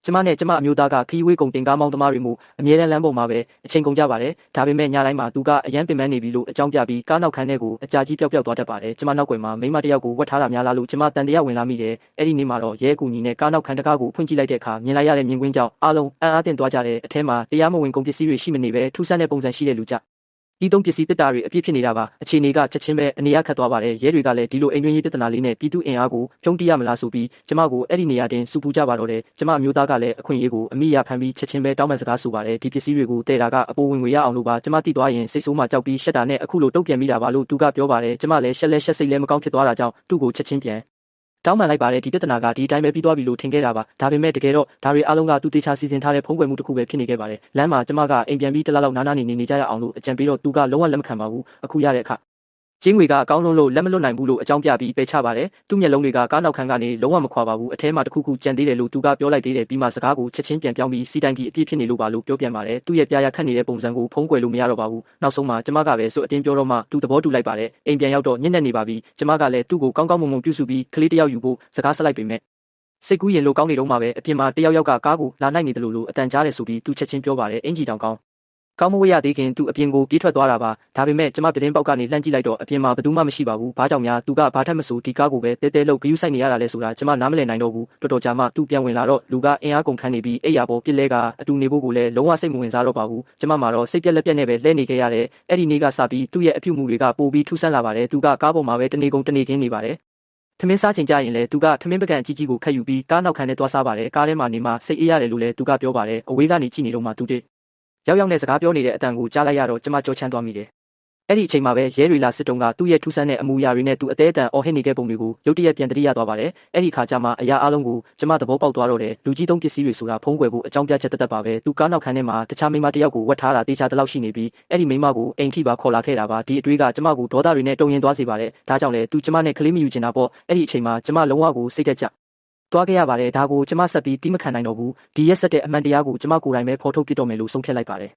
ကျမနဲ့ကျမအမျိုးသားကခီးဝေးကုန်တင်ကားမောင်းသမားတွေမို့အမြဲတမ်းလမ်းပေါ်မှာပဲအချိန်ကုန်ကြပါတယ်ဒါပေမဲ့ညတိုင်းမှာသူကအရန်ပင်ပန်းနေပြီလို့အကြောင်းပြပြီးကားနောက်ခန်းထဲကိုအကြာကြီးပျောက်သွားတတ်ပါတယ်ကျမနောက်ကွယ်မှာမိန်းမတစ်ယောက်ကိုဝတ်ထားတာများလားလို့ကျမတန်တရားဝင်လာမိတယ်အဲ့ဒီနေ့မှာတော့ရဲအကူညီနဲ့ကားနောက်ခန်းတကားကိုဖွင့်ကြည့်လိုက်တဲ့အခါမြင်လိုက်ရတဲ့မြင်ကွင်းကြောင့်အားလုံးအံ့အားသင့်သွားကြတဲ့အထဲမှာတရားမဝင်ကုန်ပစ္စည်းတွေရှိမနေပဲထူးဆန်းတဲ့ပုံစံရှိတဲ့လူကြဒီသုံးပစ္စည်းတစ်တာတွေအပြည့်ဖြစ်နေတာပါအခြေအနေကချက်ချင်းပဲအနေရခတ်သွားပါတယ်ရဲတွေကလည်းဒီလိုအိမ်တွင်းရေးပြဿနာလေးနဲ့ပြည်သူအင်အားကိုဖြုံးတီးရမလားဆိုပြီးကျမကိုအဲ့ဒီနေရာတင်စုပူကြပါတော့တယ်ကျမအမျိုးသားကလည်းအခွင့်အရေးကိုအမိရဖမ်းပြီးချက်ချင်းပဲတောင်းပန်စကားဆိုပါတယ်ဒီပစ္စည်းတွေကိုတည်တာကအပေါ်ဝင်ငွေရအောင်လို့ပါကျမတိသွားရင်စိတ်ဆိုးမှကြောက်ပြီးရှက်တာနဲ့အခုလိုတုတ်ပြန်မိတာပါလို့သူကပြောပါတယ်ကျမလည်းရှက်လဲရှက်စိတ်လဲမကောင်းဖြစ်သွားတာကြောင့်သူ့ကိုချက်ချင်းပြန်တောင်းပန်လိုက်ပါတယ်ဒီပြဿနာကဒီအတိုင်းပဲပြီးသွားပြီလို့ထင်ခဲ့တာပါဒါပေမဲ့တကယ်တော့ဒါတွေအားလုံးကသူတေချာစီစဉ်ထားတဲ့ဖုံးကွယ်မှုတစ်ခုပဲဖြစ်နေခဲ့ပါတယ်လမ်းမှာကျမကအိမ်ပြန်ပြီးတလားလောက်နားနေကြရအောင်လို့အကြံပေးတော့သူကလုံးဝလက်မခံပါဘူးအခုရတဲ့အခါကျင်းငွေကအကောင်းဆုံးလို့လက်မလွတ်နိုင်ဘူးလို့အကြောင်းပြပြီးပယ်ချပါတယ်သူ့မျက်လုံးတွေကကားနောက်ခန်းကနေလုံးဝမခွာပါဘူးအထဲမှာတစ်ခုခုကြံသေးတယ်လို့သူကပြောလိုက်သေးတယ်ပြီးမှစကားကိုချက်ချင်းပြန်ပြောင်းပြီးစီတိုင်ကြီးအပြည့်ဖြစ်နေလို့ပါလို့ပြောပြန်ပါတယ်သူ့ရဲ့ပြာရခတ်နေတဲ့ပုံစံကိုဖုံးကွယ်လို့မရတော့ပါဘူးနောက်ဆုံးမှာကျမကပဲဆိုအတင်းပြောတော့မှသူသဘောတူလိုက်ပါတယ်အိမ်ပြန်ရောက်တော့ညစ်နေပါပြီကျမကလည်းသူ့ကိုကောင်းကောင်းမွန်မွန်ပြုစုပြီးကလေးတစ်ယောက်ယူဖို့စကားဆက်လိုက်ပေမဲ့စိတ်ကူးရင်လို့ကောင်းနေတော့မှပဲအပြင်မှာတယောက်ကကားကိုလာနိုင်နေတယ်လို့အတန်ကြားတယ်ဆိုပြီးသူချက်ချင်းပြောပါတယ်အင်ဂျီတောင်ကောင်းမဝေးရသေးခင်သူအပြင်ကိုပြေးထွက်သွားတာပါဒါပေမဲ့ကျမပြတင်းပေါက်ကနေလှမ်းကြည့်လိုက်တော့အပြင်မှာဘယ်သူမှမရှိပါဘူးဘာကြောင့်များသူကဘာထက်မဆိုဒီကားကိုပဲတဲတဲလို့ဂယုစိုက်နေရတာလဲဆိုတာကျမနားမလည်နိုင်တော့ဘူးတော်တော်ကြာမှသူပြန်ဝင်လာတော့လူကအင်အားကုန်ခန်းနေပြီးအိယာပေါ်ပြစ်လဲကအတူနေဖို့ကိုလည်းလုံးဝစိတ်မဝင်စားတော့ပါဘူးကျမမှာတော့စိတ်ပြက်လက်ပြက်နဲ့ပဲလှဲနေခဲ့ရတယ်အဲ့ဒီနေ့ကစပြီးသူ့ရဲ့အပြုတ်မှုတွေကပိုပြီးထူးဆန်းလာပါတယ်သူကကားပေါ်မှာပဲတနေကုန်တနေခင်းနေပါတယ်ထမင်းစားချိန်ကြရင်လေသူကထမင်းပကံအကြီးကြီးကိုခတ်ယူပြီးကားနောက်ခန်းထဲသွားစားပါတယ်ကားထဲမှာနေမှစိတ်အေးရတယ်လို့လည်းသူကပြောပါတယ်အဝေးကနေကြည့်နေတော့မှသူတည်းရောက်နဲ့စကားပြောနေတဲ့အတန်ကိုကြားလိုက်ရတော့ကျမကြောချမ်းသွားမိတယ်အဲ့ဒီအချိန်မှာပဲရဲတွေလာစစ်တုံးကသူ့ရဲ့ထူးဆန်းတဲ့အမူအရာတွေနဲ့သူအသေးအတန်အော်ဟစ်နေတဲ့ပုံတွေကိုရုတ်တရက်ပြန်တတိယသွားပါတယ်အဲ့ဒီခါကျမှအရာအလုံးကိုကျမသဘောပေါက်သွားတော့တယ်လူကြီးသုံးပစ္စည်းတွေဆိုတာဖုံးကွယ်ဖို့အကြောင်းပြချက်တက်ပါပဲသူကားနောက်ခန်းထဲမှာတခြားမိန်းမတစ်ယောက်ကိုဝတ်ထားတာတေချာတလောက်ရှိနေပြီးအဲ့ဒီမိန်းမကိုအိမ်ထိပါခေါ်လာခဲ့တာပါဒီအတွေ့ကကျမကိုဒေါသတွေနဲ့တုံရင်သွားစေပါတယ်ဒါကြောင့်လေသူကျမနဲ့ကလေးမယူချင်တာပေါ့အဲ့ဒီအချိန်မှာကျမလုံးဝကိုစိတ်တက်ကြသွားခဲ့ရပါတယ်ဒါကိုကျမဆက်ပြီးတီးမခံနိုင်တော့ဘူးဒီရက်ဆက်တဲ့အမှန်တရားကိုကျမကိုယ်တိုင်ပဲဖော်ထုတ်ပြတော့မယ်လို့ဆုံးဖြတ်လိုက်ပါတယ်